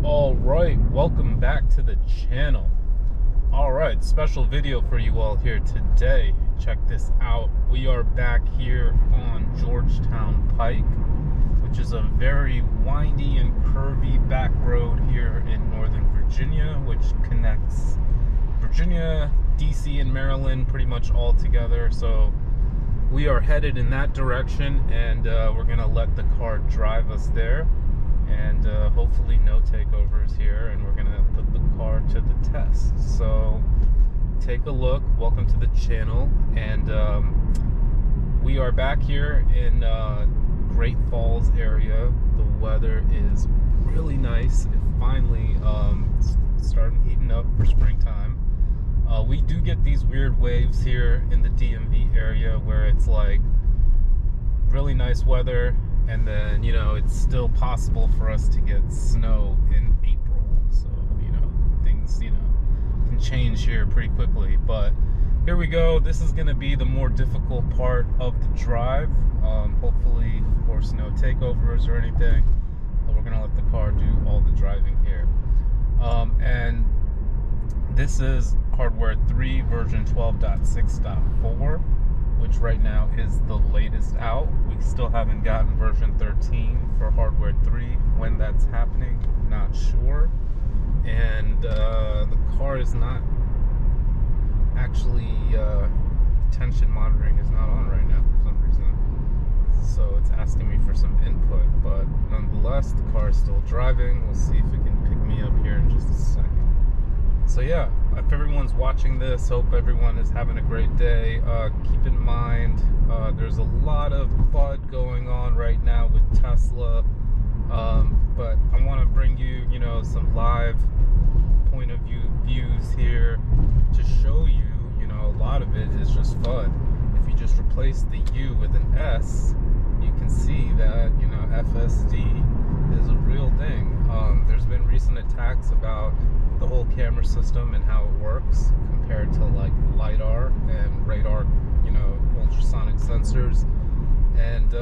All right, welcome back to the channel. All right, special video for you all here today. Check this out. We are back here on Georgetown Pike, which is a very windy and curvy back road here in Northern Virginia, which connects Virginia, DC, and Maryland pretty much all together. So we are headed in that direction, and we're gonna let the car drive us there. And hopefully no takeovers here, and we're gonna put the car to the test. So take a look. Welcome to the channel, and we are back here in Great Falls area. The weather is really nice. It finally started heating up for springtime. We do get these weird waves here in the DMV area where it's like really nice weather, and then, you know, it's still possible for us to get snow in April. So, you know, things, you know, can change here pretty quickly. But here we go. This is going to be the more difficult part of the drive. Hopefully, of course, no takeovers or anything. But we're going to let the car do all the driving here. And this is hardware 3 version 12.6.4. which right now is the latest out. We still haven't gotten version 13 for hardware 3. When that's happening, not sure. And the car is not actually, tension monitoring is not on right now for some reason. So it's asking me for some input, but nonetheless, the car is still driving. We'll see if it can pick me up here in just a second. So yeah, if everyone's watching this, hope everyone is having a great day. Keep in mind, there's a lot of FUD going on right now with Tesla, but I want to bring you, you know, some live point of views here to show you, you know, a lot of it is just FUD. If you just replace the U with an S, you can see that, you know, FSD is a real thing. There's been recent attacks about the whole camera system and how it works compared to like LiDAR and radar, you know, ultrasonic sensors. And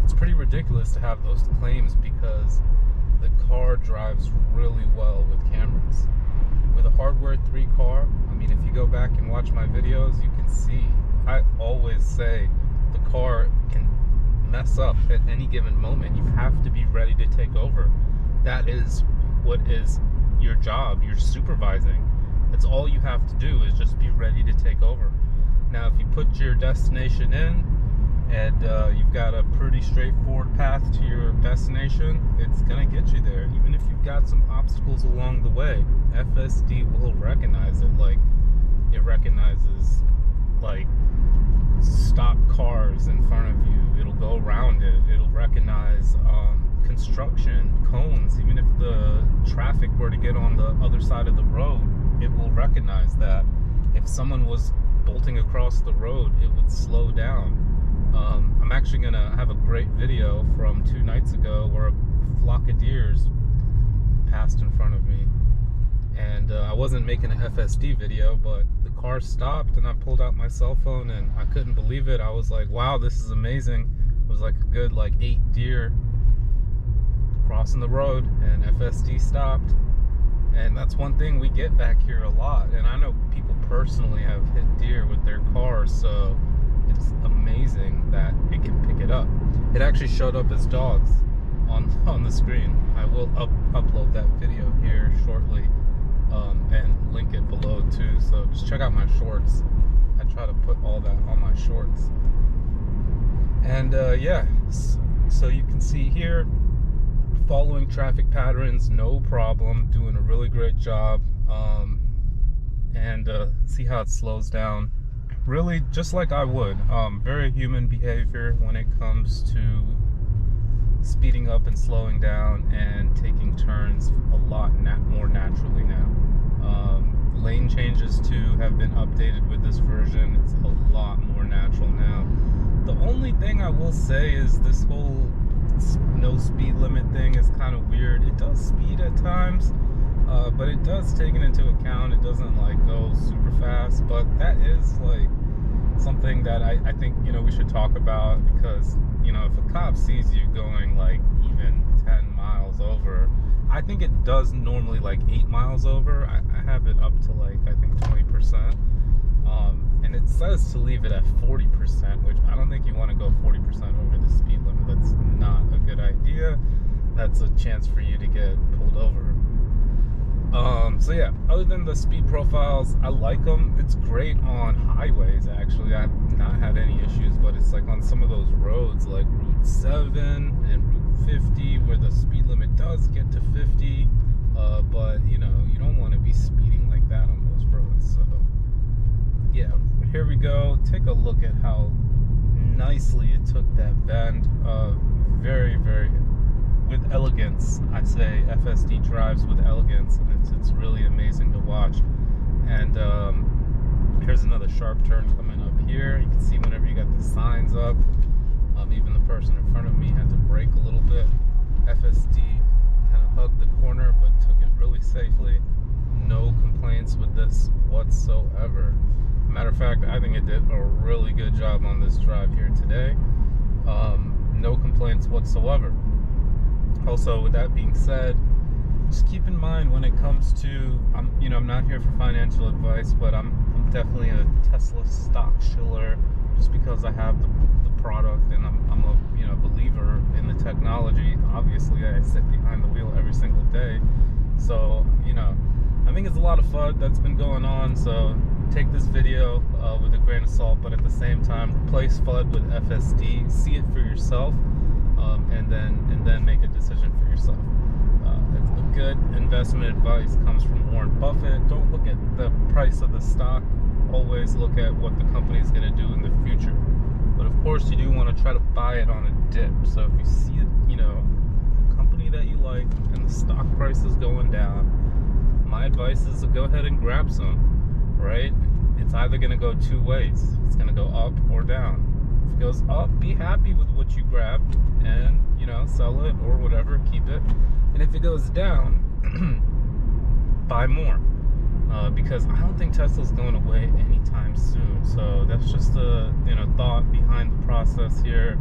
it's pretty ridiculous to have those claims because the car drives really well with cameras. With a hardware 3 car, I mean, if you go back and watch my videos, you can see I always say the car can mess up at any given moment. You have to be ready to take over. That is what is your job. You're supervising. That's all you have to do, is just be ready to take over. Now, if you put your destination in and you've got a pretty straightforward path to your destination, it's gonna get you there. Even if you've got some obstacles along the way, FSD will recognize it. Like, it recognizes like stop cars in front of you. It'll go around it. It'll recognize construction, cones. Even if the traffic were to get on the other side of the road, it will recognize that. If someone was bolting across the road, it would slow down. I'm actually gonna have a great video from 2 nights ago where a flock of deers passed in front of me, and I wasn't making an FSD video, but the car stopped and I pulled out my cell phone and I couldn't believe it. I was like, wow, this is amazing. It was like a good 8 deer crossing the road, and FSD stopped. And that's one thing we get back here a lot, and I know people personally have hit deer with their cars, so it's amazing that it can pick it up. It actually showed up as dogs on the screen. I will upload that video here shortly, and link it below too, so just check out my shorts. I try to put all that on my shorts. And yeah, so you can see here, following traffic patterns, no problem, doing a really great job. And see how it slows down, really just like I would. Very human behavior when it comes to speeding up and slowing down and taking turns a lot more naturally now. Lane changes too have been updated with this version. It's a lot more natural now. The only thing I will say is this whole no speed limit thing is kind of weird. It does speed at times, but it does take it into account. It doesn't go super fast, but that is something that I think, you know, we should talk about, because, you know, if a cop sees you going even 10 miles over, I think it does normally like 8 miles over. I have it up to like, I think 20%. And it says to leave it at 40%, which I don't think you want to go 40% over the speed limit. That's not a good idea. That's a chance for you to get pulled over. So yeah, other than the speed profiles, I like them. It's great on highways, actually. I've not had any issues, but it's like on some of those roads like Route 7 and Route 50 where the speed limit does get to 50, but you know, you don't want to be speeding like that on those roads. So yeah, here we go. Take a look at how nicely it took that bend. Very, very with elegance. I say FSD drives with elegance, and it's really amazing to watch. And here's another sharp turn coming up here. You can see whenever you got the signs up, even the person in front of me had to brake a little bit. FSD kind of hugged the corner, but took it really safely. No complaints with this whatsoever. Matter of fact, I think it did a really good job on this drive here today. No complaints whatsoever. Also, with that being said, just keep in mind when it comes to, I'm not here for financial advice, but I'm definitely a Tesla stock shiller just because I have the product, and I'm a believer in the technology. Obviously, I sit behind the wheel every single day, so I think it's a lot of FUD that's been going on. So take this video with a grain of salt, but at the same time, replace FUD with FSD. See it for yourself. And then make a decision for yourself. A good investment advice comes from Warren Buffett. Don't look at the price of the stock. Always look at what the company is going to do in the future. But of course, you do want to try to buy it on a dip. So if you see it, a company that you like and the stock price is going down, my advice is to go ahead and grab some. Right? It's either going to go two ways. It's going to go up or down. If it goes up, be happy with what you grabbed and sell it or whatever, keep it. And if it goes down, buy more, because I don't think Tesla's going away anytime soon. So that's just a thought behind the process here.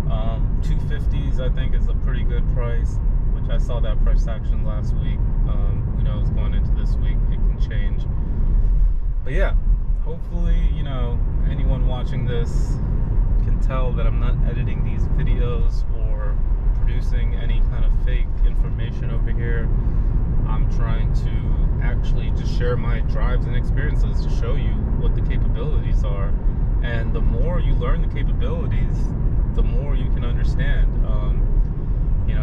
250s I think is a pretty good price, which I saw that price action last week. Who knows, going into this week it can change. But yeah, hopefully anyone watching this can tell that I'm not editing these videos or producing any kind of fake information over here. I'm trying to actually just share my drives and experiences to show you what the capabilities are. And the more you learn the capabilities, the more you can understand.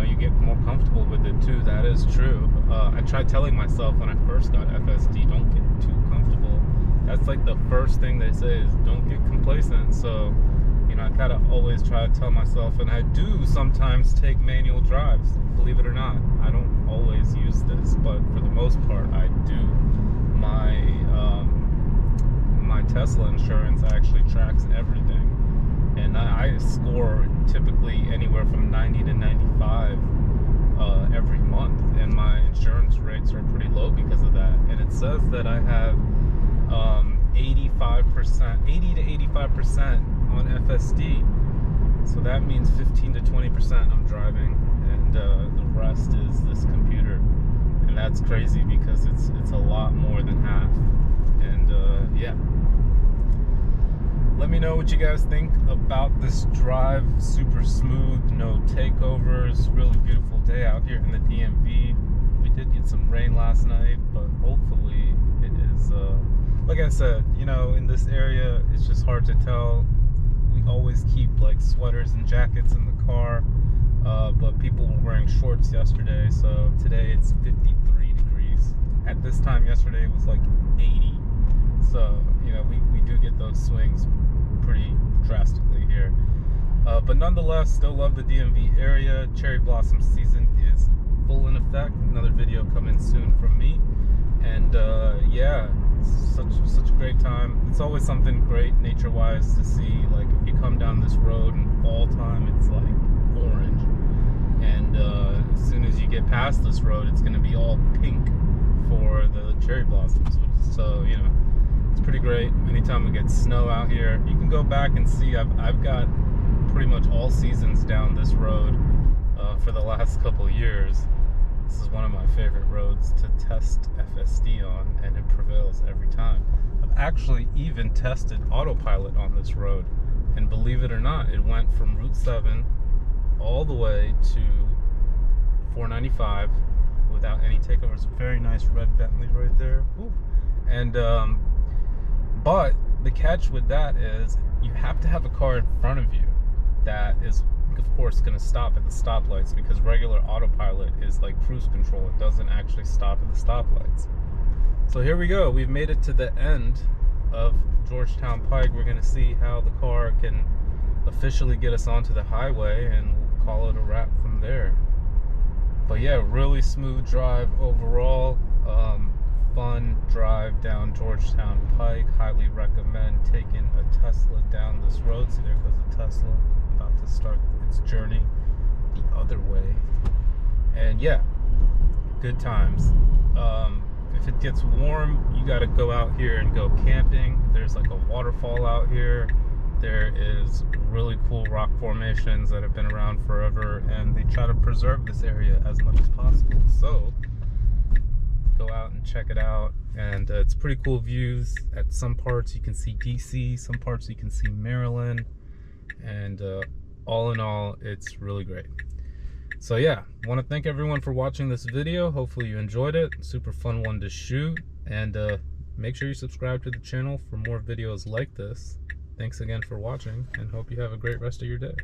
You get more comfortable with it too. That is true. I tried telling myself when I first got FSD, don't get too comfortable. That's like the first thing they say is don't get complacent. So I kind of always try to tell myself, and I do sometimes take manual drives, believe it or not. I don't always use this, but for the most part I do. My Tesla insurance actually tracks everything, and I score typically anywhere from 90 to 95 every month, and my insurance rates are pretty low because of that. And it says that I have 80 to 85% on FSD, so that means 15 to 20% I'm driving, and the rest is this computer, and that's crazy because it's a lot more than half. And yeah, let me know what you guys think about this drive. Super smooth, no takeovers, really beautiful day out here in the DMV. We did get some rain last night, but hopefully it is like I said, in this area it's just hard to tell. We always keep like sweaters and jackets in the car, but people were wearing shorts yesterday, so today it's 53 degrees. At this time yesterday it was like 80. So we do get those swings pretty drastically here, but nonetheless still love the DMV area. Cherry blossom season is full in effect. Another video coming soon from me, and yeah, such a great time. It's always something great nature wise to see. Like if you come down this road in fall time, it's like orange, and as soon as you get past this road it's going to be all pink for the cherry blossoms, so it's pretty great. Anytime we get snow out here, you can go back and see I've got pretty much all seasons down this road for the last couple years. This is one of my favorite roads to test FSD on, and it prevails every time. I've actually even tested autopilot on this road, and believe it or not, it went from Route 7 all the way to 495 without any takeovers. Very nice red Bentley right there. Ooh. And but the catch with that is you have to have a car in front of you that is, of course, going to stop at the stoplights, because regular autopilot is like cruise control. It doesn't actually stop at the stoplights. So here we go. We've made it to the end of Georgetown Pike. We're going to see how the car can officially get us onto the highway, and we'll call it a wrap from there. But yeah, really smooth drive overall. Fun drive down Georgetown Pike. Highly recommend taking a Tesla down this road. See, there goes a Tesla about to start its journey the other way. And yeah, good times. If it gets warm, you got to go out here and go camping. There's like a waterfall out here. There is really cool rock formations that have been around forever, and they try to preserve this area as much as possible. So go out and check it out, and it's pretty cool views. At some parts you can see DC, some parts you can see Maryland, and all in all, it's really great. So yeah, I want to thank everyone for watching this video. Hopefully you enjoyed it. Super fun one to shoot, and make sure you subscribe to the channel for more videos like this. Thanks again for watching, and hope you have a great rest of your day.